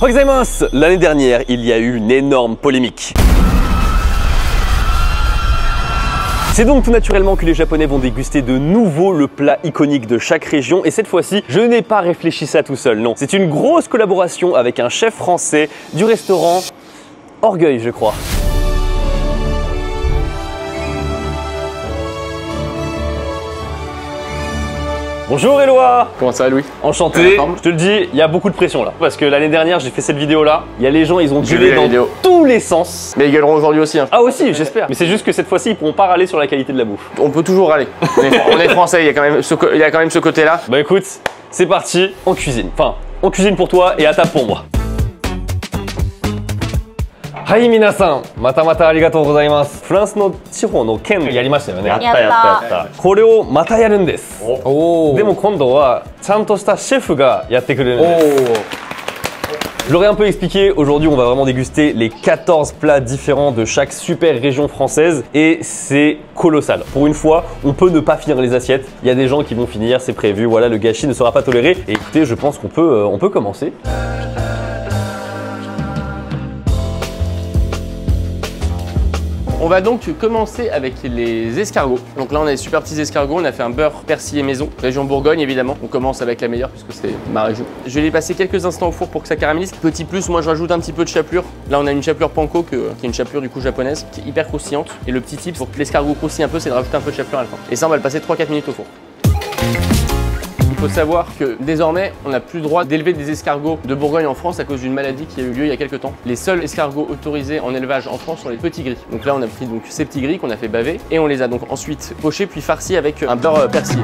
Gozaimasu. L'année dernière, il y a eu une énorme polémique. C'est donc tout naturellement que les Japonais vont déguster de nouveau le plat iconique de chaque région et cette fois-ci, je n'ai pas réfléchi ça tout seul, non. C'est une grosse collaboration avec un chef français du restaurant Orgueil, je crois. Bonjour Éloi. Comment ça va Louis? Enchanté. Je te le dis, il y a beaucoup de pression là. Parce que l'année dernière, j'ai fait cette vidéo là. Il y a les gens, ils ont gueulé dans tous les sens. Mais ils gueuleront aujourd'hui aussi. Hein. Ah aussi, j'espère. Mais c'est juste que cette fois-ci, ils pourront pas râler sur la qualité de la bouffe. On peut toujours râler. On est français, il y a quand même ce côté-là. Bah écoute, c'est parti, on cuisine. Enfin, on cuisine pour toi et à table pour moi. Hai minasan, mata arigatou gozaimasu. フランスの地方の県やりましたよね。やった。これをまたやるんです。でも今度はちゃんとしたシェフがやってくれるんです。Je l'aurais un peu expliqué, aujourd'hui on va vraiment déguster les 14 plats différents de chaque super région française et c'est colossal. Pour une fois, on peut ne pas finir les assiettes, il y a des gens qui vont finir, c'est prévu, voilà, le gâchis ne sera pas toléré. Et écoutez, je pense qu'on peut commencer. On va donc commencer avec les escargots. Donc là on a des super petits escargots, on a fait un beurre persillé maison, région Bourgogne évidemment. On commence avec la meilleure puisque c'est ma région. Je vais les passer quelques instants au four pour que ça caramélise. Petit plus, moi je rajoute un petit peu de chapelure. Là on a une chapelure panko qui est une chapelure du coup japonaise, qui est hyper croustillante. Et le petit tip pour que l'escargot croustille un peu, c'est de rajouter un peu de chapelure à la fin. Et ça on va le passer 3-4 minutes au four. Il faut savoir que désormais, on n'a plus le droit d'élever des escargots de Bourgogne en France à cause d'une maladie qui a eu lieu il y a quelques temps. Les seuls escargots autorisés en élevage en France sont les petits gris. Donc là, on a pris donc ces petits gris qu'on a fait baver et on les a donc ensuite pochés puis farcis avec un beurre persillé.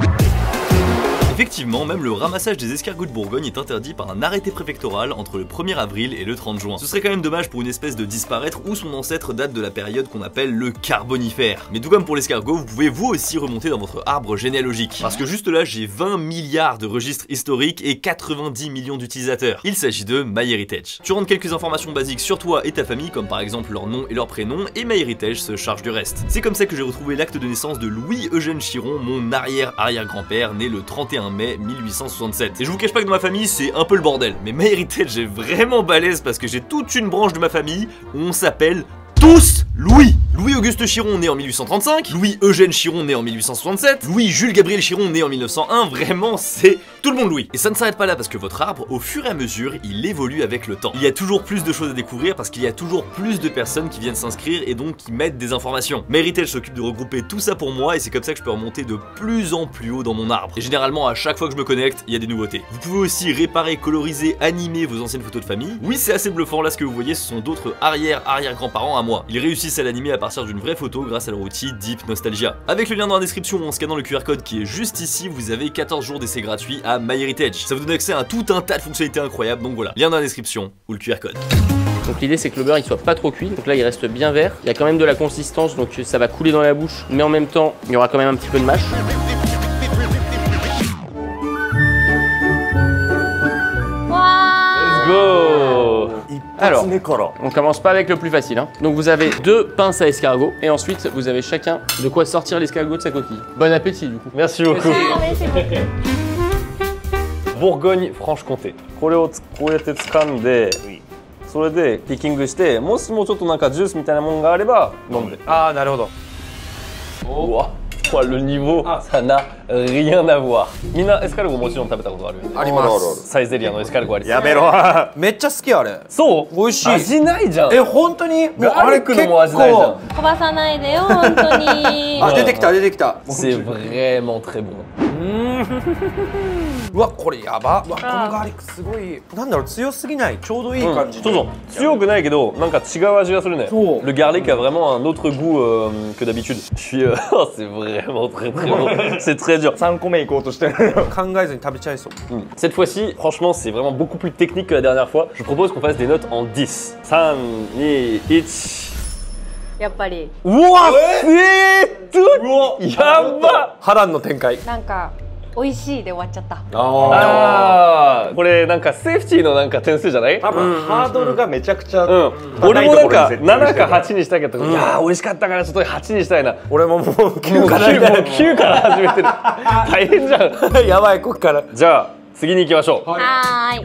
Effectivement, même le ramassage des escargots de Bourgogne est interdit par un arrêté préfectoral entre le 1er avril et le 30 juin. Ce serait quand même dommage pour une espèce de disparaître où son ancêtre date de la période qu'on appelle le Carbonifère. Mais tout comme pour l'escargot, vous pouvez vous aussi remonter dans votre arbre généalogique. Parce que juste là, j'ai 20 milliards de registres historiques et 90 millions d'utilisateurs. Il s'agit de MyHeritage. Tu rentres quelques informations basiques sur toi et ta famille, comme par exemple leur nom et leur prénom, et MyHeritage se charge du reste. C'est comme ça que j'ai retrouvé l'acte de naissance de Louis-Eugène Chiron, mon arrière-arrière-grand-père, né le 31 mai 1867. Et je vous cache pas que dans ma famille c'est un peu le bordel, mais MyHeritage est vraiment balèze parce que j'ai toute une branche de ma famille où on s'appelle tous Louis. Louis-Auguste Chiron né en 1835, Louis-Eugène Chiron né en 1867, Louis-Jules Gabriel Chiron né en 1901, vraiment c'est tout le monde Louis. Et ça ne s'arrête pas là parce que votre arbre, au fur et à mesure, il évolue avec le temps. Il y a toujours plus de choses à découvrir parce qu'il y a toujours plus de personnes qui viennent s'inscrire et donc qui mettent des informations. MyHeritage s'occupe de regrouper tout ça pour moi et c'est comme ça que je peux remonter de plus en plus haut dans mon arbre. Et généralement à chaque fois que je me connecte, il y a des nouveautés. Vous pouvez aussi réparer, coloriser, animer vos anciennes photos de famille. Oui, c'est assez bluffant, là ce que vous voyez ce sont d'autres arrière-arrière-grands-parents à moi. Ils réussissent à l'animer à partir d'une vraie photo grâce à leur outil Deep Nostalgia. Avec le lien dans la description ou en scannant le QR code qui est juste ici, vous avez 14 jours d'essai gratuit à MyHeritage. Ça vous donne accès à tout un tas de fonctionnalités incroyables, donc voilà, lien dans la description ou le QR code. Donc l'idée c'est que le beurre il soit pas trop cuit, donc là il reste bien vert. Il y a quand même de la consistance, donc ça va couler dans la bouche, mais en même temps il y aura quand même un petit peu de mâche. Let's go. Alors, on commence pas avec le plus facile. Hein. Donc vous avez 2 pinces à escargot et ensuite vous avez chacun de quoi sortir l'escargot de sa coquille. Bon appétit du coup. Merci beaucoup. Bourgogne-Franche-Comté. これをこうやって掴んで、それでピッキングして、もしもちょっとなんかジュースみたいなものがあれば飲んで。ああ、なるほど。うわ。Le niveau, ça n'a rien à voir. みんなエスカルゴもちろん食べたことある？あります。サイゼリアのエスカルゴあります。やめろ。めっちゃ好きあれ。そう？美味しい。味ないじゃん。本当に？あれ結構味ないじゃん。飛ばさないでよ本当に。あ、出てきた出てきた。C'est vraiment très bon. うわ、これやば。うわ、このガーリックすごい。なんだろう、強すぎない。ちょうどいい感じ。そうそう。強くないけど、なんか違う味がするね。そう。Le garlic a vraiment un autre goût que d'habitude. Je suis, c'est vraiment très très bon. C'est très dur. 3個目行こうとしてる。考えずに食べちゃいそう。Cette fois-ci, franchement, c'est vraiment beaucoup plus technique que la dernière fois. Je propose qu'on fasse des notes en 10. 3, 2, 1. やっぱり。うわ、やば。波乱の展開。なんか美味しいで終わっちゃった。ああ、これなんかセーフティーのなんか点数じゃない？多分ハードルがめちゃくちゃ。俺もなんか7か8にしたけど、いやー美味しかったからちょっと8にしたいな。俺ももう9から9から始めてる。大変じゃん。やばいこっから。じゃあ次に行きましょう。はーい。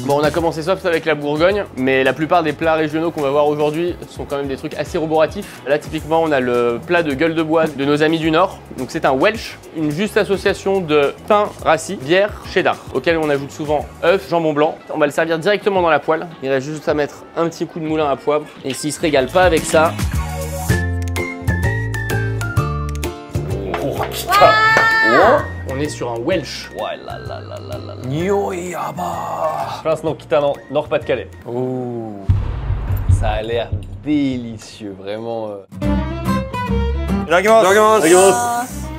Bon, on a commencé soft avec la Bourgogne, mais la plupart des plats régionaux qu'on va voir aujourd'hui sont quand même des trucs assez roboratifs. Là, typiquement, on a le plat de gueule de bois de nos amis du Nord. Donc, c'est un Welsh, une juste association de pain rassis, bière, cheddar, auquel on ajoute souvent œufs, jambon blanc. On va le servir directement dans la poêle. Il reste juste à mettre un petit coup de moulin à poivre. Et s'il se régale pas avec ça... On est sur un Welsh. Ouais, là, là, là, là, là. 匂いやば France no Kita no Nord-Pas-de-Calais. Oh. Ça a l'air délicieux, vraiment. いただきますいただきますいただきます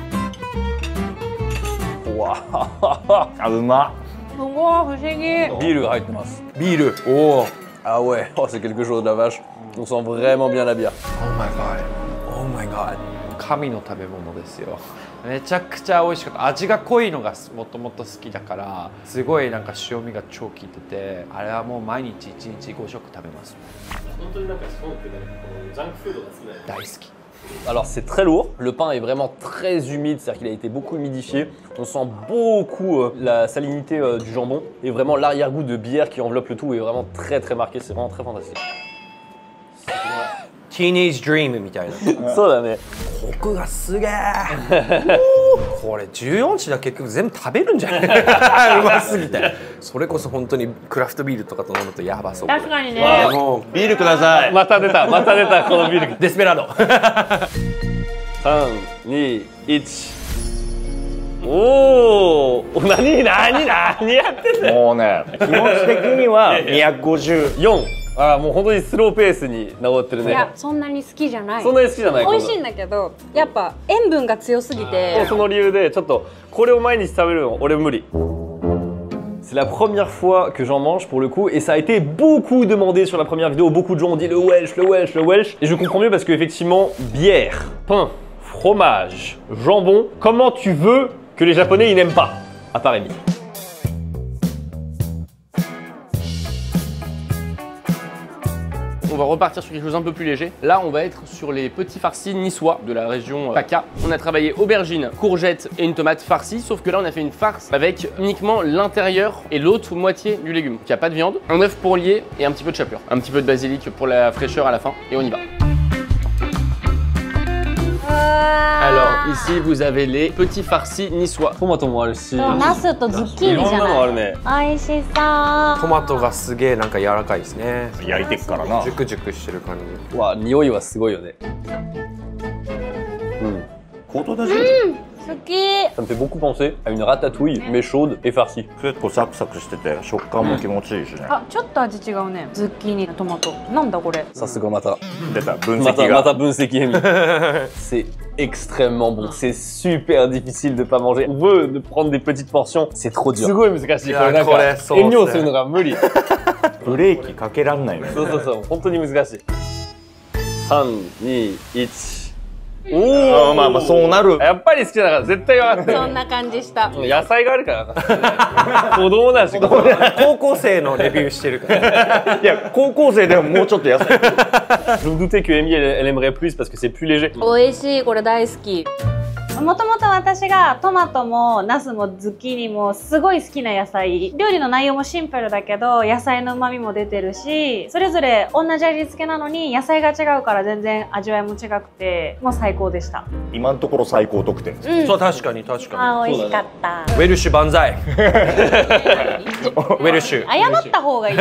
Waouh. あうますごい不思議。ビールが入ってます。ビールおお Ah ouais, oh, c'est quelque chose de la vache. On sent vraiment bien la bière. Oh my god Oh my god 神の食べ物ですよ。めちゃくちゃ美味しかった。味が濃いのがもともと好きだから、すごいなんか塩味が超効いてて、あれはもう毎日1日5食食べます。本当になんかそうってね、ジャンクフードが好きだよ。大好き。 Alors c'est très lourd, le pain est vraiment très humide, c'est-à-dire qu'il a été beaucoup humidifié. On sent beaucoup la salinité du jambon et vraiment l'arrière-goût de bière qui enveloppe le tout est vraiment très très marqué, c'est vraiment très fantastique. Teenage Dream みたいなそうだね。コクがすげえこれ14値だ結局全部食べるんじゃないうますぎてそれこそ本当にクラフトビールとかと飲むとやばそう確かにね。もうビールくださいまた出たこのビール。デスペラード3、2、1。おお、何やってんだよ。もうね、気持ち的には250。 4。あ、もう本当にスローペースに治ってるね。いや、そんなに好きじゃない。そんなに好きじゃない。美味しいんだけど、やっぱ塩分が強すぎて。その理由でちょっとこれを毎日食べるの俺無理。C'est la première fois que j'en mange pour le coup et ça a été beaucoup demandé sur la première vidéo. Beaucoup de gens ont dit le Welsh, le Welsh, le Welsh. Et je comprends mieux parce qu'effectivement, bière, pain, fromage, jambon, comment tu veux que les Japonais ils n'aiment pas? À part Amy. On va repartir sur quelque chose un peu plus léger. Là, on va être sur les petits farcis niçois de la région PACA. On a travaillé aubergine, courgette et une tomate farcie, sauf que là, on a fait une farce avec uniquement l'intérieur et l'autre moitié du légume. Il n'y a pas de viande, un œuf pour lier et un petit peu de chapelure. Un petit peu de basilic pour la fraîcheur à la fin et on y va. Alors ici vous avez les petits farcis niçois. トマトもあるし、ナスとズッキーニじゃない。美味しそう。トマトがすげえなんか柔らかいですね焼いてっからな。ジュクジュクしてる感じわ、匂いはすごいよね。コートダジ好き。Ça me fait beaucoup penser à une ratatouille mais chaude et farcie. 結構サクサクしてて食感も気持ちいいしね。あ、ちょっと味違うね。ズッキーニ、トマト。なんだこれ。さすがまた。出た分ま析が。た分析Amy. C'est extrêmement bon, c'est super difficile de pas manger. On veut de prendre des petites portions, c'est trop dur. すごい難しい。これなんか遠慮するのが無理。ブレーキかけらんないね。そうそうそう、本当に難しい。3、2、1。おお、まあまあそうなる。やっぱり好きだから絶対分かってる。そんな感じした。野菜があるから子供だし。高校生のレビューしてるからいや高校生でももうちょっと野菜。Je me doutais que Amy elle aimerait plus parce que c'est plus léger. 美味しい、これ大好き。もともと私がトマトもナスもズッキーニもすごい好きな野菜。料理の内容もシンプルだけど野菜の旨味も出てるし、それぞれ同じ味付けなのに野菜が違うから全然味わいも違くて、もう最高でした。今のところ最高得点です。うん。そう確かに確かあ、美味しかった。にウェルシュ万歳ウェルシュ謝った方がいい。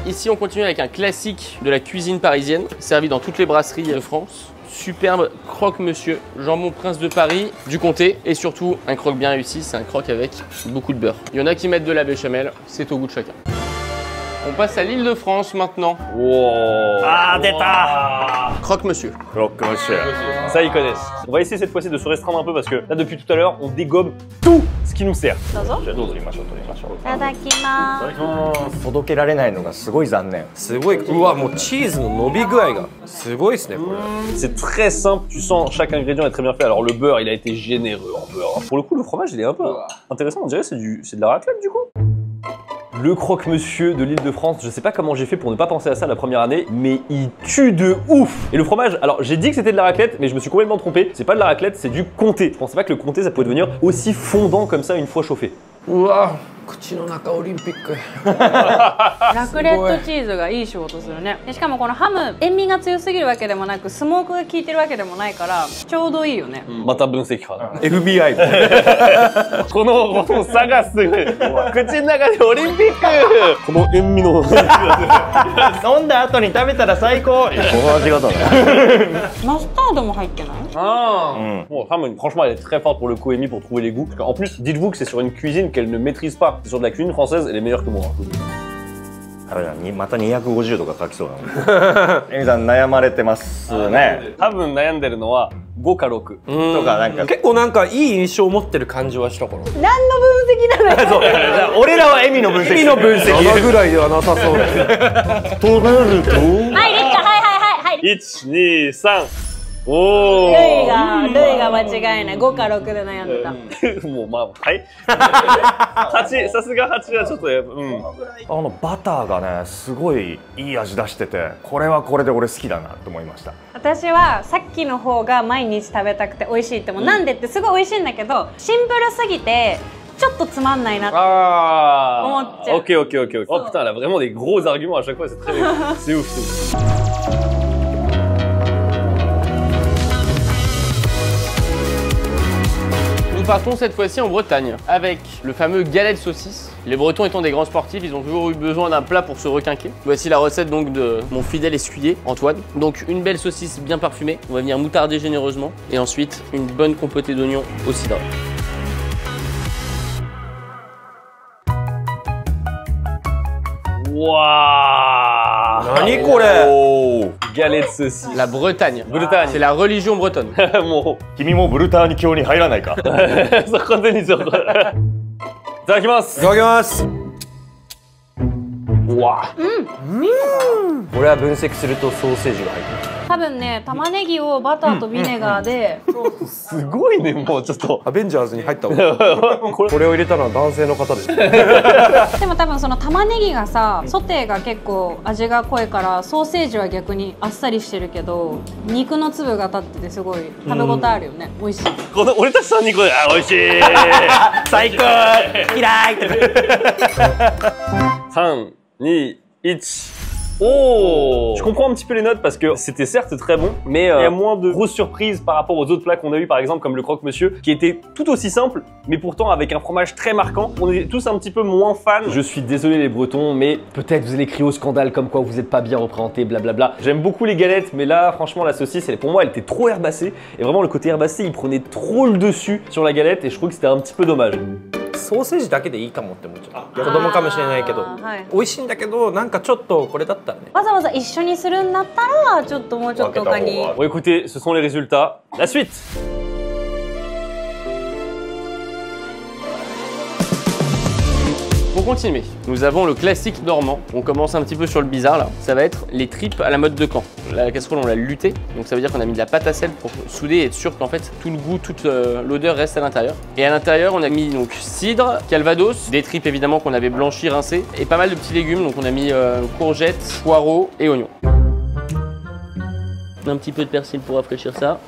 Ici, on continue avec un classique de la cuisine parisienne, servi dans toutes les brasseries de France. Superbe croque-monsieur, jambon prince de Paris, du comté et surtout un croque bien réussi, c'est un croque avec beaucoup de beurre. Il y en a qui mettent de la béchamel, c'est au goût de chacun. On passe à l'Île-de-France maintenant. Wow. Ah, déta. Croque-monsieur. Croque-monsieur. Ça, ils connaissent. On va essayer cette fois-ci de se restreindre un peu parce que là, depuis tout à l'heure, on dégomme tout ce qui nous sert. どうぞ。じゃあどうぞ取りましょう取りましょう。いただきます。届けられないのがすごい残念。すごいうわもうチーズの伸び具合がすごいですねこれ C'est très simple, tu sens chaque ingrédient est très bien fait. Alors le beurre, il a été généreux en beurre. Pour le coup, le fromage, il est un peu intéressant. On dirait que c'est de la raclette du coup. Le croque-monsieur de l'Île-de-France. Je sais pas comment j'ai fait pour ne pas penser à ça la première année, mais il tue de ouf. Et le fromage, alors j'ai dit que c'était de la raclette, mais je me suis complètement trompé. C'est pas de la raclette, c'est du comté. Je pensais pas que le comté ça pouvait devenir aussi fondant comme ça une fois chauffé. うわ口の中オリンピック。ラクレットチーズがいい仕事するね。でしかもこのハム塩味が強すぎるわけでもなくスモークが効いてるわけでもないからちょうどいいよね。また分析派。 FBI この差がすごい。口の中でオリンピック。この塩味の。飲んだ後に食べたら最高。この味がだね。マスタードも入ってない？ Ah Bon, franchement, elle est très forte pour le coup, Amy, pour trouver les goûts. En plus, dites-vous que c'est sur une cuisine qu'elle ne maîtrise pas. C'est sur de la cuisine française, elle est meilleure que moi. あれだにまた250とか書きそうなの。エミさん悩まれてますね。多分悩んでるのは5か6。とかなんか結構なんかいい印象を持ってる感じはしたから。何の分析なのよ。そう俺らはエミの分析。エミの分析。7ぐらいではなさそうだ。となると。はいできた。はい。1、2、3。おー。ルイが間違いない。5か6で悩んでた。もうまあ、はい。8、さすが8はちょっとやっぱ、うん。バターがねすごいいい味出してて、これはこれで俺好きだなと思いました。私はさっきの方が毎日食べたくて美味しいっても、なんでってすごい美味しいんだけどシンプルすぎてちょっとつまんないなって思っちゃう。Ok. Oh putain, elle a vraiment des gros arguments à chaque fois, c'est très bien. C'est ouf, c'est ouf. Nous partons cette fois-ci en Bretagne avec le fameux galet de saucisse. Les Bretons étant des grands sportifs, ils ont toujours eu besoin d'un plat pour se requinquer. Voici la recette donc de mon fidèle escuyer, Antoine. Donc une belle saucisse bien parfumée, on va venir moutarder généreusement et ensuite une bonne compotée d'oignons au cidre. Waouh! 何これ？ Galette de saucisse. La Bretagne. Bretagne. C'est la religion bretonne. もう君もブルターニ教に入らないか。そこでにそこ。いただきます。いただきます。うわ。俺は分析するとソーセージが入ってる。多分ね玉ねぎをバターとビネガーで、すごいね、もうちょっと。アベンジャーズに入った方がこれを入れたのは男性の方です。でも多分その玉ねぎがさソテーが結構味が濃いからソーセージは逆にあっさりしてるけど肉の粒が立っててすごい食べ応えあるよね。美味しい。この俺たち3人これ、あ、美味しい。最高。嫌い。 3、2、1。Oh! Je comprends un petit peu les notes parce que c'était certes très bon, mais il y a moins de grosses surprises par rapport aux autres plats qu'on a eu, par exemple comme le croque-monsieur, qui était tout aussi simple, mais pourtant avec un fromage très marquant. On est tous un petit peu moins fans. Je suis désolé les Bretons, mais peut-être vous allez crier au scandale comme quoi vous n'êtes pas bien représentés, blablabla. J'aime beaucoup les galettes, mais là franchement la saucisse, pour moi elle était trop herbacée, et vraiment le côté herbacé il prenait trop le dessus sur la galette, et je trouve que c'était un petit peu dommage. ソーセージだけでいいかもって思っちゃう。子供かもしれないけど、はい、美味しいんだけどなんかちょっとこれだったらね。わざわざ一緒にするんだったらちょっともうちょっと他に。 Bon écoutez, ce sont les résultats. La suite. Pour continuer, nous avons le classique normand. On commence un petit peu sur le bizarre là. Ça va être les tripes à la mode de Caen. La casserole on l'a luttée, donc ça veut dire qu'on a mis de la pâte à sel pour souder et être sûr qu'en fait tout le goût, toute l'odeur reste à l'intérieur. Et à l'intérieur on a mis donc cidre, calvados, des tripes évidemment qu'on avait blanchies, rincées et pas mal de petits légumes. Donc on a mis courgettes, poireaux et oignons. Un petit peu de persil pour rafraîchir ça.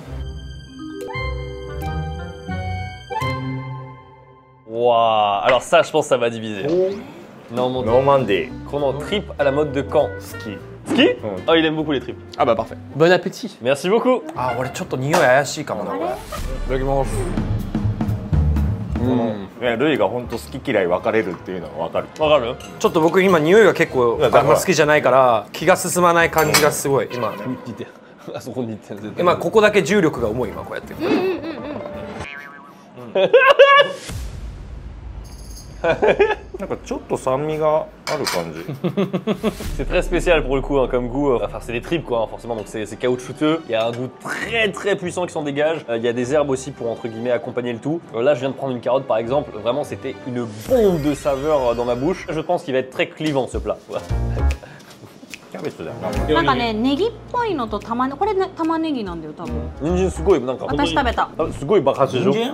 Waouh! Alors ça, je pense que ça va diviser. Non, monノーマンディー。 Chrono trip à la mode de Caen. 好き。 Ski? Oh, il aime beaucoup les tripes. Ah bah parfait. Bon appétit. Merci beaucoup. あ、俺ちょっと匂い怪しいかもなこれ。いただきます。ね、ルイが本当好き嫌い分かれるっていうのは分かる。わかる？ちょっと僕今匂いが結構あんま好きじゃないから気が進まない感じがすごい今。似てる。あそこに似てる。絶対今ここだけ重力が重い今こうやって。なんかちょっと酸味がある感じ。 C'est très spécial pour le coup, hein, comme goût. Enfin, c'est des tripes quoi, hein, forcément, donc c'est caoutchouteux. Il y a un goût très puissant qui s'en dégage. Il y a des herbes aussi pour entre guillemets accompagner le tout. Là, je viens de prendre une carotte par exemple. Vraiment, c'était une bombe de saveur dans ma bouche. Je pense qu'il va être très clivant ce plat. Voilà. キャベツだよな。なんかねネギっぽいのと玉ねこれね玉ねぎなんだよ多分。人参すごいなんか。私食べた。すごい爆発でしょ。うん。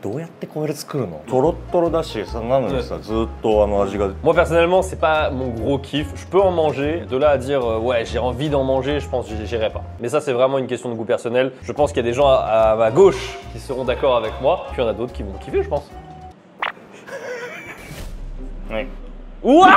どうやってこれ作るの？トロットロだしさ、なのにさ、ずっと味が。Moi personnellement, c'est pas mon gros kiff. Je peux en manger. De là à dire ouais, j'ai envie d'en manger, je pense que j'irai pas. Mais ça, c'est vraiment une question de goût personnel. Je pense qu'il y a des gens à ma gauche qui seront d'accord avec moi. Puis il y en a d'autres qui vont kiffer, je pense. はい。うわ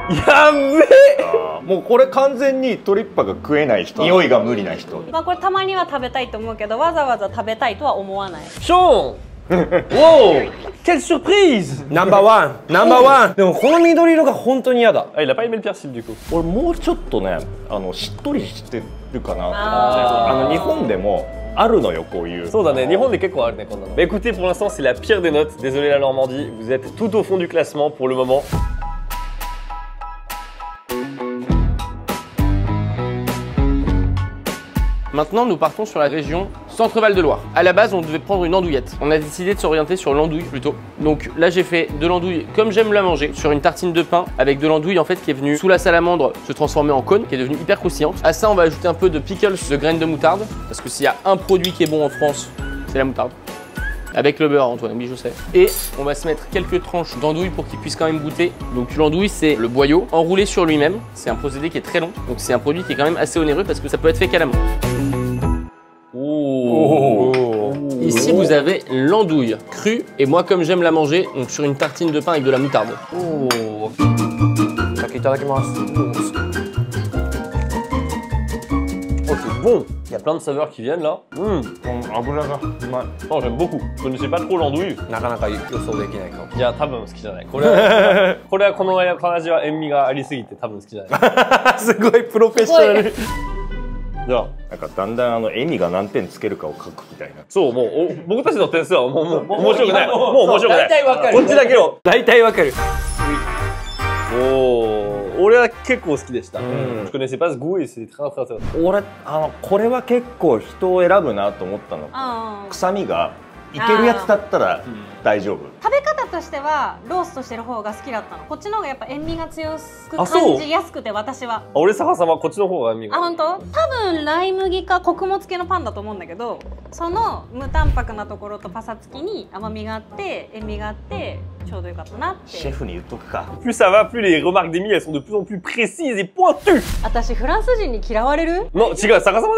やべえ。もうこれ完全にトリッパが食えない人、匂いが無理な人。まあこれたまには食べたいと思うけど、わざわざ食べたいとは思わない。ショーンwow quelle surprise ナンバーワンナンバーワン。でもこの緑色が本当に嫌だ。Ah, il a pas aimé le persil du coup. 俺もうちょっとね、しっとりしてるかなと思って。日本でもあるのよ、こういう。そうだね、日本で結構あるね、こんなの。Bah écoutez, pour l'instant, c'est la pire des notes. Désolé la Normandie, vous êtes tout au fond du classement pour le moment. Maintenant, nous partons sur la région Centre-Val de Loire. À la base, on devait prendre une andouillette. On a décidé de s'orienter sur l'andouille plutôt. Donc là, j'ai fait de l'andouille comme j'aime la manger, sur une tartine de pain avec de l'andouille en fait qui est venue sous la salamandre se transformer en cône, qui est devenue hyper croustillante. À ça, on va ajouter un peu de pickles, de graines de moutarde, parce que s'il y a un produit qui est bon en France, c'est la moutarde. Avec le beurre, Antoine, oui je sais. Et on va se mettre quelques tranches d'andouille pour qu'il puisse quand même goûter. Donc l'andouille, c'est le boyau enroulé sur lui-même. C'est un procédé qui est très long, donc c'est un produit qui est quand même assez onéreux parce que ça peut être fait qu'à la main. Ici, vous avez l'andouille crue et moi, comme j'aime la manger, donc sur une tartine de pain avec de la moutarde. Oh. いただきます。 Oh, c'est bon. Il y a plein de saveurs qui viennent là. 油がうまい。 Oh, j'aime beaucoup. Je connaissais pas trop l'andouille. なかなか予想できないかも。いや、多分好きじゃない。これはこの味は塩味がありすぎて多分好きじゃない。すごいプロフェッショナル。じゃあ、なんかだんだん笑みが何点つけるかを書くみたいな。そう、もう僕たちの点数はもう面白くない。もう面白くない。大体わかる。こっちだけを。大体わかる。おお、俺は結構好きでした。Je connaissais pas ce goût et c'est très intéressant。俺これは結構人を選ぶなと思ったの。臭みがいけるやつだったら大丈夫。食べ方としてはローストしてる方が好きだったの。こっちの方がやっぱ塩味が強く感じやすくて、私は。俺逆さまこっちの方が塩味が。あ、本当？多分ライ麦か穀物系のパンだと思うんだけど、その無タンパクなところとパサつきに甘みがあって塩味があってちょうどよかったなって。シェフに言っとくか。Plus ça va, plus les remarques d'Emile elles sont de plus en plus précises et pointues。私フランス人に嫌われる？の違う、逆さまだよ。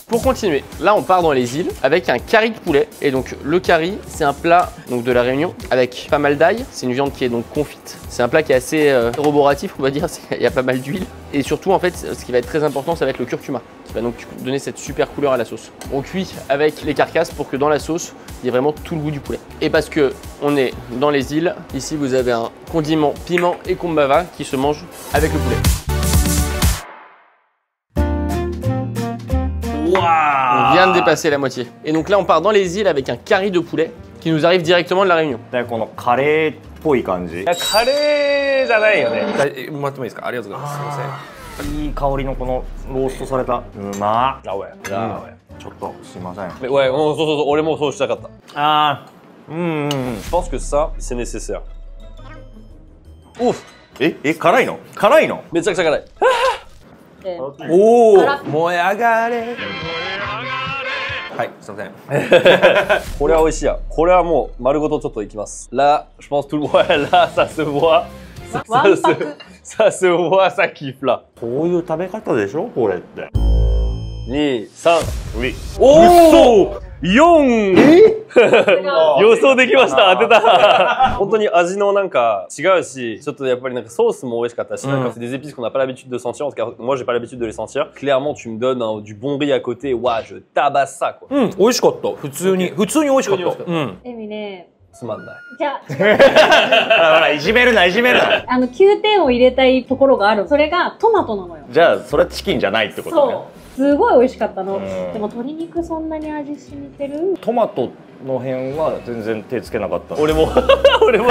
Pour continuer, là on part dans les îles avec un curry de poulet. Et donc le curry, c'est un plat donc, de la Réunion avec pas mal d'ail. C'est une viande qui est donc confite. C'est un plat qui est assez roboratif, on va dire. Il y a pas mal d'huile. Et surtout en fait, ce qui va être très important, ça va être le curcuma, qui va donc donner cette super couleur à la sauce. On cuit avec les carcasses pour que dans la sauce, il y ait vraiment tout le goût du poulet. Et parce que on est dans les îles, ici vous avez un condiment piment et kumbava qui se mange avec le poulet. On vient de dépasser la moitié. Et donc là, on part dans les îles avec un curry de poulet qui nous arrive directement de la Réunion. このカレーっぽい感じ。いや、カレーじゃないよね。もらってもいいですか？ありがとうございます。すみません。いい香りのこのローストされた。うまあ、ouais。ちょっとすいません。ouais、そうそうそう、俺もそうしたかった。ああ、Je pense que ça, c'est nécessaire。Ouf。辛いの？辛いの？めちゃくちゃ辛い。おお、燃え上がれ。はい、すみません。これは美味しいや。これはもう丸ごとちょっといきます。Là, je pense tout le monde là, ça se voit. Ça se voit, ça kiffe là. こういう食べ方でしょ、これって。2、3、おお4！予想できました。当てた。本当に味のなんか違うし、ちょっとやっぱりなんかソースも美味しかったし、なんかc'est des épices qu'on n'a pas l'habitude de sentir. En tout cas, moi j'ai pas l'habitude de les sentir. Clairement, tu me donnes du bon riz à côté. Ouah, je tabasse ça quoi. 美味しかった。普通に美味しかった。エミね。つまんない。じゃほら、いじめるな、いじめるな。9点を入れたいところがある。それがトマトなのよ。じゃあ、それはチキンじゃないってことね。すごい美味しかったの。でも鶏肉そんなに味染みてる？トマトの辺は全然手つけなかった。俺も俺も。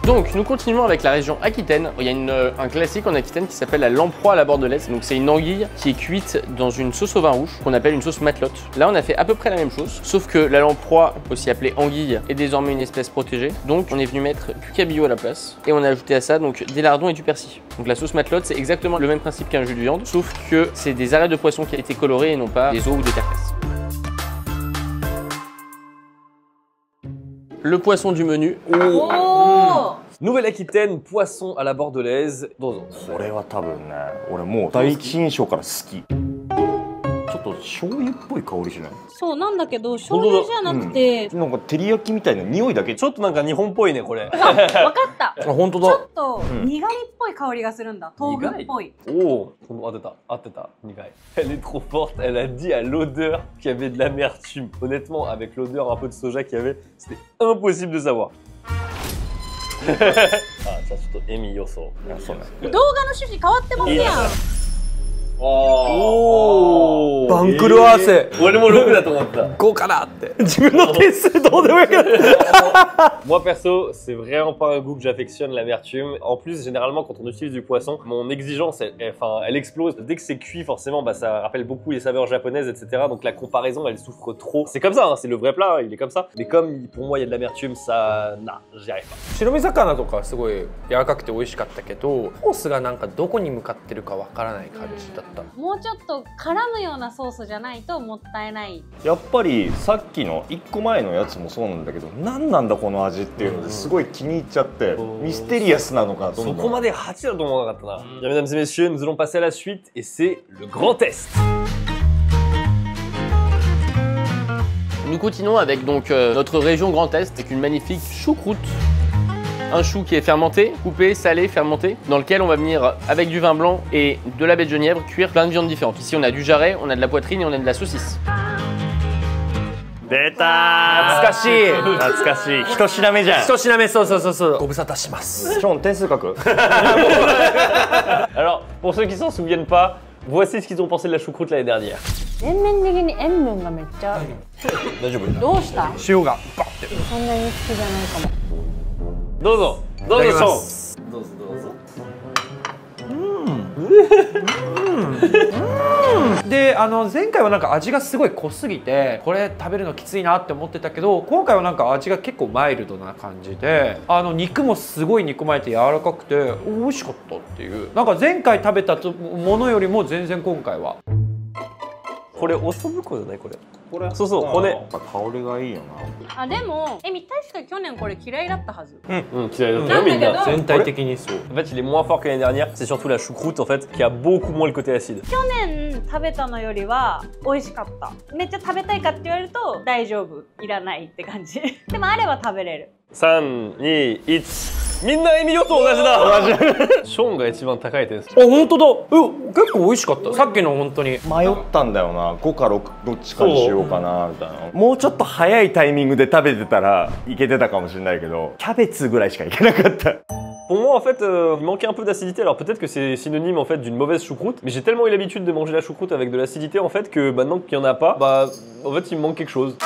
Donc nous continuons avec la région Aquitaine. Il y a un classique en Aquitaine qui s'appelle la lamproie à la bordelaise. Donc c'est une anguille qui est cuite dans une sauce au vin rouge qu'on appelle une sauce matelote. Là on a fait à peu près la même chose, sauf que la lamproie, aussi appelée anguille, est désormais une espèce protégée. Donc on est venu mettre du cabillaud à la place et on a ajouté à ça donc des lardons et du persil. Donc la sauce matelote c'est exactement le même principe qu'un jus de viande, sauf que c'est des arêtes de poisson qui ont été colorées et non pas des os ou des carcasses. Le poisson du menu. Nouvelle-Aquitaine, poisson à la bordelaise. どうぞ。これは多分ね、俺もう第一印象から好き。ちょっと醤油っぽい香りしない？そうなんだけど醤油じゃなくて、なんか照り焼きみたいな匂いだけ。ちょっとなんか日本っぽいねこれ。わかった。あ、本当だ。ちょっと苦味っぽい香りがするんだ。豆腐っぽい。おお、合ってた、合ってた。苦い。Elle est trop forte. Elle a dit à l'odeur qu'il y avait de l'amertume. Honnêtement, avec l'odeur un peu de soja qu'il y avait, c'était impossible de savoir. あ、じゃあちょっとエミ予想。そうね。動画の趣旨変わってますやん。おー、番狂わせ。俺も6だと思った。5かなって。自分の点数どうでもいいけど。Moi perso, c'est vraiment pas un goût que j'affectionne, l'amertume. En plus, généralement, quand on utilise du poisson, mon exigence, elle explose. Dès que c'est cuit, forcément, bah, ça rappelle beaucoup les saveurs japonaises, etc. Donc la comparaison, elle souffre trop. C'est comme ça, hein, c'est le vrai plat, il est comme ça. Mais comme pour moi, il y a de l'amertume, ça, non, j'y arrive pas. 白身魚とかすごい柔らかくて美味しかったけど、コースがなんかどこに向かってるかわからない感じだった。もうちょっと絡むようなソースじゃないともったいない。やっぱりさっきの1個前のやつもそうなんだけど、何なんだこの味っていうのですごい気に入っちゃって、ミステリアスなのかどんどん。そこまで8だと思わなかったな。Bien, mesdames et messieurs, nous allons passer à la suite et c'est le grand test. Nous continuons avec donc notre région Grand Est avec une magnifique choucroute. Un chou qui est fermenté, coupé, salé, fermenté, dans lequel on va venir avec du vin blanc et de la baie de Genièvre cuire plein de viandes différentes. Ici on a du jarret, on a de la poitrine et on a de la saucisse. 出たー、懐かしい懐かしい。一品目じゃん。一品目、そうそうそうそう。ご無沙汰します。ショーン点数書く？ Alors, pour ceux qui s'en souviennent pas, voici ce qu'ils ont pensé de la choucroute l'année dernière. 全面的に塩分がめっちゃ。大丈夫？どうした？塩がバッて。そんなに好きじゃないかも。どうぞ、どうぞ、ショーン。どうぞどうぞ。で前回はなんか味がすごい濃すぎてこれ食べるのきついなって思ってたけど、今回はなんか味が結構マイルドな感じで、肉もすごい煮込まれて柔らかくて美味しかったっていう、なんか前回食べたものよりも全然今回は。これおそぶこじゃないこれ。これそうそう骨。やっぱ香りがいいよな。あ、でもエミ確か去年これ嫌いだったはず。うん、嫌いだったよみんな。全体的にそう。En fait, il est moins fort que l'année dernière. C'est surtout la choucroute en fait qui a beaucoup moins le côté acide. 去年食べたのよりは美味しかった。めっちゃ食べたいかって言われると大丈夫、いらないって感じ。でもあれば食べれる。3、2、1。みんなエミ予想同じだ。ショーンが一番高い点数。あ、本当だ。結構美味しかった。さっきの本当に。迷ったんだよな。5か6どっちかにしようかなみたいな。もうちょっと早いタイミングで食べてたらいけてたかもしれないけど、キャベツぐらいしかいけなかった。Pour moi, en fait, il manquait un peu d'acidité. Alors peut-être que c'est synonyme en fait d'une mauvaise choucroute, mais j'ai tellement eu l'habitude de manger la choucroute avec de l'acidité en fait que maintenant qu'il y en a pas, bah en fait il me manque quelque chose.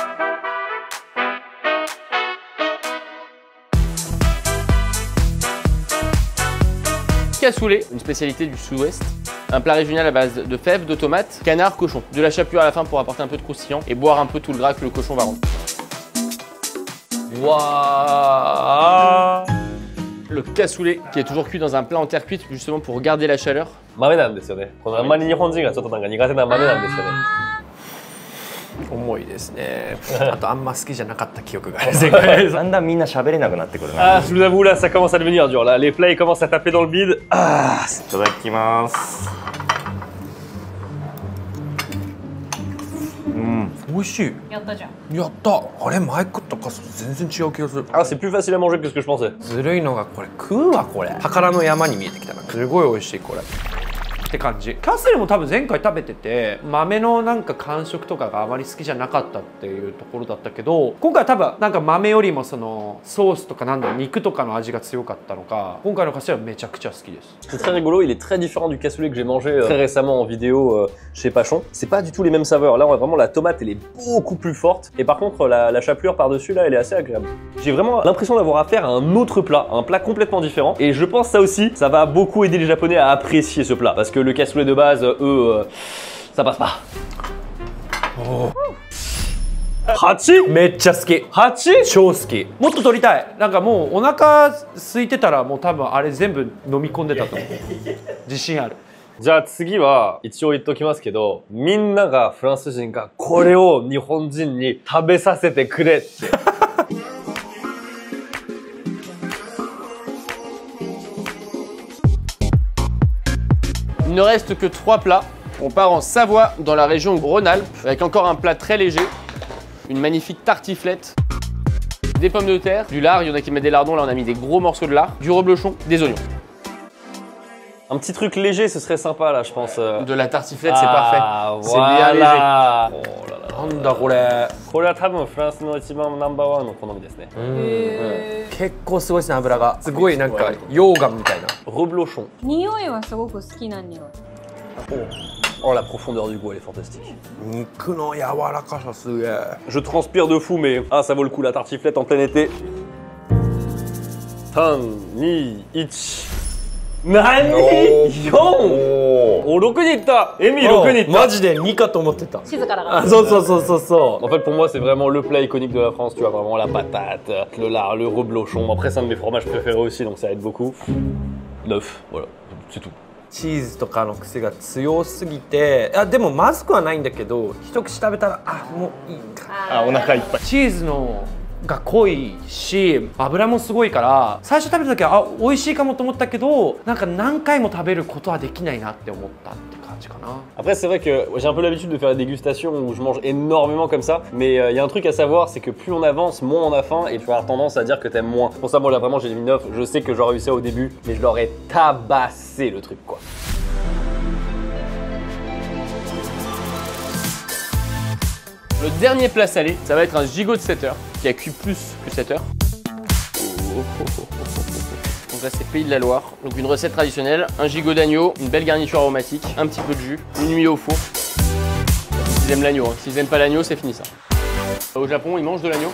Cassoulet, une spécialité du sud-ouest. Un plat régional à base de fèves, de tomates, canard, cochon. De la chapelure à la fin pour apporter un peu de croustillant et boire un peu tout le gras que le cochon va rendre. Waouh! Le cassoulet qui est toujours cuit dans un plat en terre cuite justement pour garder la chaleur. 豆なんですよね。このあんまり日本人がちょっとなんか苦手な豆なんですよね。重いですね。あとあんま好きじゃなかった記憶がある。だんだんみんな喋れなくなってくるな。Ah, je vous avoue là, ça commence à devenir dur. Là, les plats ils commencent à taper dans le bide. Ah, いただきます。美味しい。やったじゃん。やった。あれ前食ったカスと全然違う気がする。 ah, c'est plus facile à manger que ce que je pensais. ずるいのがこれ食うわこれ。宝の山に見えてきたな。すごい美味しいこれ。って感じ。キャスレも多分前回食べてて豆のなんか感触とかがあまり好きじゃなかったっていうところだったけど、今回は多分なんか豆よりもそのソースとかなんだろう肉とかの味が強かったのか、今回のカステラはめちゃくちゃ好きです。 C'est très rigolo, il est très différent du cassoulet que j'ai mangé très récemment en vidéo chez Pachon. C'est pas du tout les mêmes saveurs. Là, on a vraiment la tomate, elle est beaucoup plus forte. Et par contre, la chapelure par-dessus, là, elle est assez agréable. J'ai vraiment l'impression d'avoir affaire à un autre plat, un plat complètement différent. Et je pense ça aussi, ça va beaucoup aider les Japonais à apprécier ce plat. Parce que le cassoulet de base, eux, ça passe pas. Oh. 8? めっちゃ好き。8? 超好き。もっと取りたい。なんかもうお腹空いてたらもう多分あれ全部飲み込んでたと思う。自信ある。じゃあ次は一応言っときますけど、みんながフランス人がこれを日本人に食べさせてくれって。Il ne reste que 3 plats. On part en Savoie, dans la région Rhône-Alpes, avec encore un plat très léger, une magnifique tartiflette, des pommes de terre, du lard, il y en a qui mettent des lardons, là on a mis des gros morceaux de lard, du reblochon, des oignons. Un petit truc léger, ce serait sympa là, je pense. De la tartiflette, c'est parfait. Voilà. C'est bien léger. Oh là là. なんだこれ。これは多分フランスの一番ナンバーワンの好みですね。結構すごいですね、油が。すごいなんか溶岩みたいな。Reblochon. 匂いはすごく好きな匂い。 Oh, la profondeur du goût, elle est fantastique. 肉の柔らかさすげえ。 Je transpire de fou, mais ah, ça vaut le coup, la tartiflette en plein été. 3、2、1。何 ?4! お、6にいった。エミ6にいった。マジで2かと思ってた。静かだから。あ、そうそうそうそうそう。 En fait, pour moi, c'est vraiment le plat iconique de la France. Tu vois, vraiment la patate, le lard, le reblochon. Après, c'est un de mes fromages préférés aussi, donc ça aide beaucoup. 9, voilà, c'est tout. チーズとかの癖が強すぎて、あでもまずくはないんだけど、一口食べたらあもういいか。あ、お腹いっぱい。チーズのが濃いし油もすごいから最初食べた時はあ美味しいかもと思ったけどなんか何回も食べることはできないなって思ったって感じかな。 Après, c'est vrai que j'ai un peu l'habitude de faire des dégustations où je mange énormément comme ça, mais il y a un truc à savoir, c'est que plus on avance, moins on a faim et tu vas avoir tendance à dire que t'aimes moins. Pour ça, moi là vraiment j'ai mis 9. Je sais que j'aurais réussi au début, mais je l'aurais tabassé le truc quoi. Le dernier plat salé, ça va être un gigot de 7 heures, qui a cuit plus que 7 heures. Donc là c'est Pays de la Loire, donc une recette traditionnelle, un gigot d'agneau, une belle garniture aromatique, un petit peu de jus, une nuit au four. S'ils aiment l'agneau, hein. S'ils aiment pas l'agneau, c'est fini ça. Au Japon, ils mangent de l'agneau?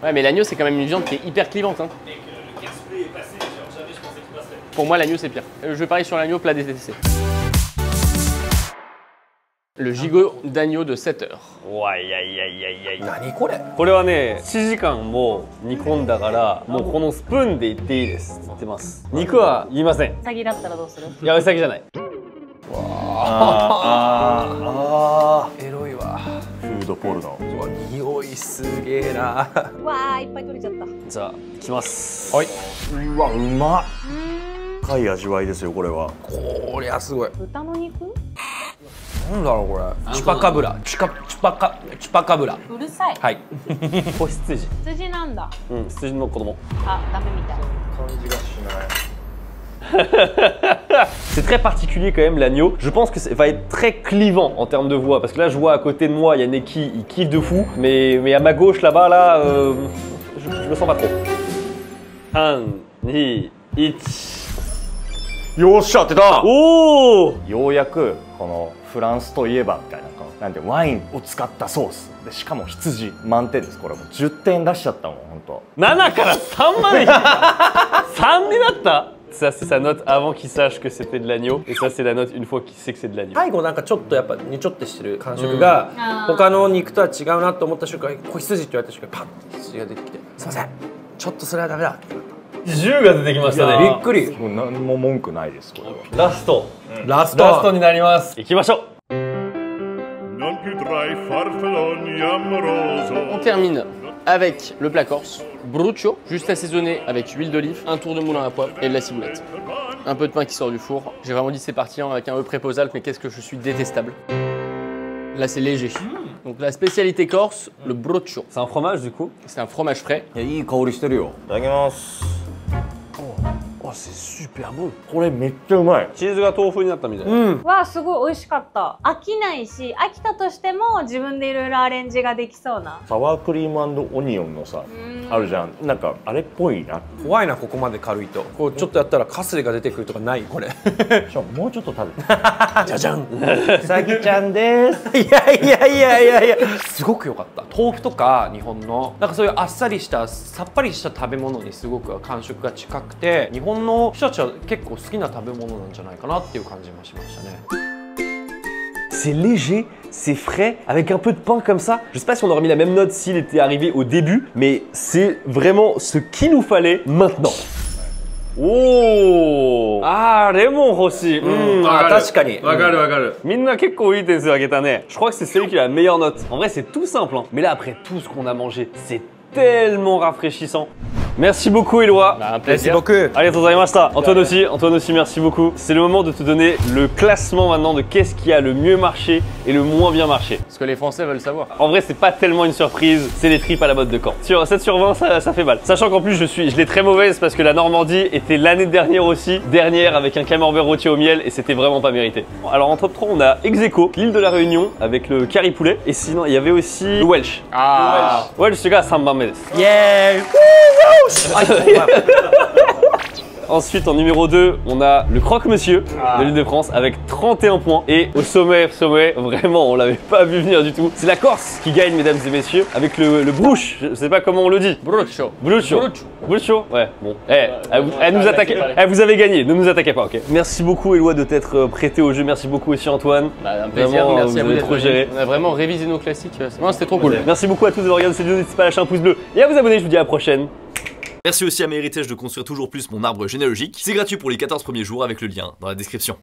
Ouais, mais l'agneau c'est quand même une viande qui est hyper clivante. Hein. Pour moi, l'agneau c'est pire. Je parie sur l'agneau, plat détesté. Le gigot d'agneau de 7 heures. 何これ？これはね、7時間も煮込んだから、もうこのスプーンでいっていいですって言ってます。肉は言いません。ウサギだったらどうする？いや、ウサギじゃない。エロいわ。フードポルノ。うわ匂いすげえな。わあいっぱい取れちゃった。じゃあ、いきます。はい。うわ、うまっ。深い味わいですよ、これは。こりゃすごい。豚の肉？なんだろうこれ。チュパカブラチュパカブラ。うるさい。はい。子羊。羊なんだ。うん、羊の子供。あ、ダメみたい。感じがしない。C'est très particulier quand même l'agneau. Je pense que ça va être très clivant en termes de voix. Parce que là, je vois à côté de moi, il y a Neki, il kiffe de fou. Mais à ma gauche, là-bas, là, je me sens pas trop. 1, 2, 1. よっしゃ当てた。おー！ようやくこのフランスといえばみたいななんてワインを使ったソースでしかも羊満点です。これもう10点出しちゃったもん本当。7から3まで3になった。Ça c'est sa note avant qu'il sache que c'était de l'agneau et ça c'est la note une fois qu'il sait que c'est de l'agneau. 最後なんかちょっとやっぱにちょってしてる感触が他の肉とは違うなと思った瞬間、子羊って言われた瞬間パッと羊が出てきて、すいませんちょっとそれはダメだって言われた。10が出てきましたね。びっくり。もう何も文句ないですこれは。ラストラスラストになります。行きましょう。 On termine avec le plat corse, bruccio, juste assaisonné avec huile d'olive, un tour de moulin à poivre et de la ciboulette. Un peu de pain qui sort du four. J'ai vraiment dit c'est parti avec un œuf préposal, mais qu'est-ce que je suis détestable. Là c'est léger. Donc la spécialité corse, le bruccio. C'est un fromage du coup. C'est un fromage frais. いい香りしてるよ。いただきます。Oh, c'est super bon。これめっちゃうまい。チーズが豆腐になったみたいな。わあ、すごい美味しかった。飽きないし、飽きたとしても自分でいろいろアレンジができそうな。サワークリーム&オニオンのさ、あるじゃん。なんかあれっぽいな。怖いな、ここまで軽いと。こうちょっとやったらカスレが出てくるとかないこれ。もうちょっと食べて。じゃじゃん。さきちゃんです。いやいやいやいやいや、すごく良かった。豆腐とか日本のなんかそういうあっさりしたさっぱりした食べ物にすごく感触が近くて、日本の人たちは結構好きな食べ物なんじゃないかなっていう感じもしましたね。C'est léger, c'est frais, avec un peu de pain comme ça. Je sais pas si on aurait mis la même note s'il était arrivé au début, mais c'est vraiment ce qu'il nous fallait maintenant. Oh! Ah, Raymond aussi. 確かに。わかるわかる。みんな結構いい点数あげたね。Je crois que c'est celui qui a la meilleure note. En vrai, c'est tout simple, hein. Mais là, après tout ce qu'on a mangé, c'est tellement rafraîchissant. Merci beaucoup, Éloi. Bah, un Merci plaisir. beaucoup. ありがとうございました。Antoine aussi, merci beaucoup. C'est le moment de te donner le classement maintenant de qu'est-ce qui a le mieux marché et le moins bien marché. Ce que les Français veulent savoir. En vrai, c'est pas tellement une surprise, c'est les tripes à la mode de Caen. Sur 7 sur 20, ça fait mal. Sachant qu'en plus, je l'ai très mauvaise parce que la Normandie était l'année dernière aussi, dernière avec un camembert rôti au miel et c'était vraiment pas mérité. Alors en top 3, on a ex-aequo, l'île de la Réunion avec le curry poulet et sinon il y avait aussi le Welsh. Ah. Welsh, c'est 3番目です。 Yeah. Ensuite, en numéro 2, on a le croque-monsieur de l'Île-de-France avec 31 points. Et au sommet, vraiment, on l'avait pas vu venir du tout. C'est la Corse qui gagne, mesdames et messieurs, avec le brouche. Je sais pas comment on le dit. Brucho. Brucho. Ouais, bon. Elle nous attaquait. Vous avez gagné, ne nous attaquez pas, ok. Merci beaucoup, Éloi, de t'être prêté au jeu. Merci beaucoup aussi, Antoine. Bah, un plaisir, vraiment, merci à vous avez d'être trop venus. géré. On a vraiment révisé nos classiques. Non, c'était trop cool. Merci beaucoup à tous d'avoir regardé cette vidéo. N'hésitez pas à lâcher un pouce bleu et à vous abonner. Je vous dis à la prochaine. Merci aussi à MyHeritage de construire toujours plus mon arbre généalogique. C'est gratuit pour les 14 premiers jours avec le lien dans la description.